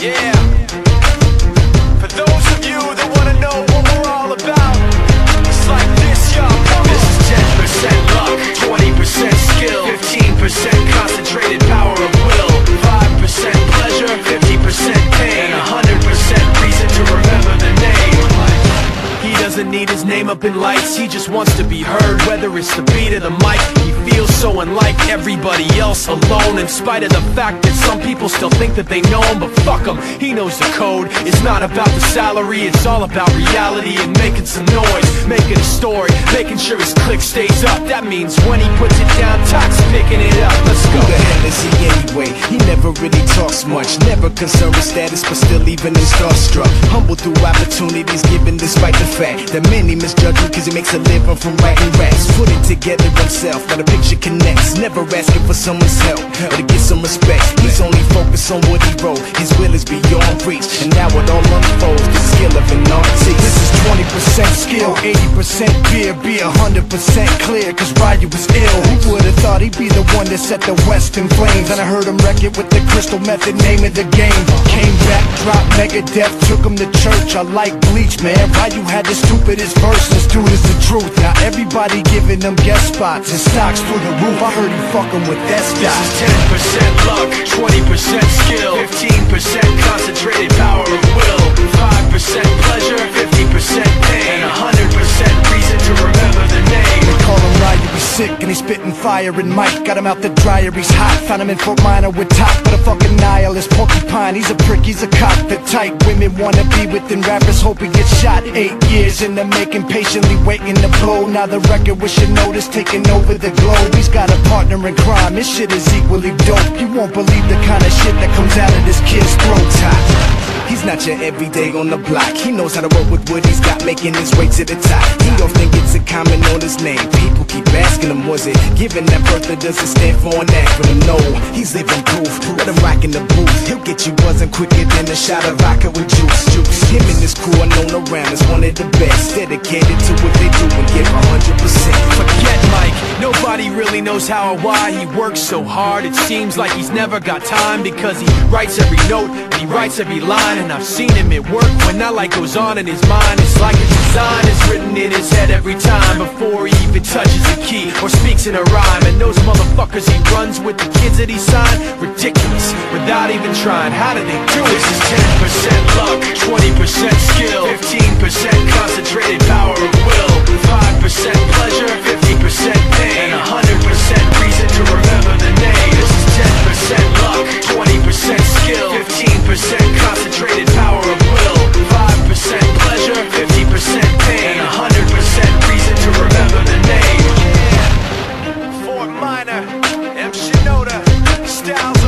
Yeah. For those of you that wanna know what we're all about, it's like this, y'all. This is 10% luck, 20% skill, 15% concentrated power of will, 5% pleasure, 50% pain, and 100% reason to remember the name. He doesn't need his name up in lights, he just wants to be heard, whether it's the beat of the mic. He feels so unlike everybody else, alone, in spite of the fact that some people still think that they know him. But fuck him, he knows the code. It's not about the salary, it's all about reality and making some noise, making a story, making sure his click stays up. That means when he puts it down, Tox picking it up. Let's go. Who the hell is he anyway? He never really talks much, never concerned with status, but still even in starstruck. Humble through opportunities given despite the fact that many misjudge him cause he makes a living from writing raps. Put it together himself, now the picture connects, never asking for someone's help or to get some respect. He's only focused on what he wrote, his will is beyond reach, and now it all unfolds, the skill of an artist. This is 20% skill, 80% beer, be 100% clear, cause Ryu was ill. Who would've thought he'd be the one that set the West in flames? And I heard him wreck it with the Crystal Method, name of the game. Came back, dropped Megadeth, took him to church. I like Bleach, man. Ryu had the stupidest verse, this dude is the truth. Now everybody giving them guest spots, his stocks through the roof. I heard he fucking with that stock. This is 10% luck, 20% skill, 15% concentrated power of will, 5% pleasure, 50% pain, and 100% reason to remember the name. They call him Ryu, he's sick and he's spitting fire and Mike got him out the dryer, he's hot. Found him in Fort Minor with Top, but a fucking nihilist porcupine. He's a prick, he's a cop. The type women wanna be within rappers, hope he gets shot. 8 years in the making, patiently waiting to blow. Now the record with your notice taking over the globe. He's got a partner in crime, his shit is equally dope. You won't believe the kind of shit that comes out of this kid's throat. He's not your everyday on the block. He knows how to work with what he's got, making his way to the top. He don't think it's a comment on his name. People keep asking him, was it given that birth or does it stand for an acronym? No, he's living proof. Let him rock in the booth. He'll get you buzzing quicker than a shot of vodka with juice. Him and his crew are known around as one of the best, dedicated to what they do and give 100%. Forget Mike, nobody really knows how or why he works so hard. It seems like he's never got time, because he writes every note and he writes every line. And I've seen him at work when that light goes on in his mind. It's like a design is written in his head every time, before he even touches a key or speaks in a rhyme. And those motherfuckers he runs with, the kids that he signed, ridiculous, without even trying. How do they do it? This is 10% luck, 20% skill, 15% concentrated power of will, 5% pleasure, 50% pain, and 100% reason to remember the name. This is 10% luck, 20% skill, 15% concentrated power of will, 5% pleasure, 50% pain, and 100% reason to remember the name. Yeah. Fort Minor, M. Shinoda, Styles.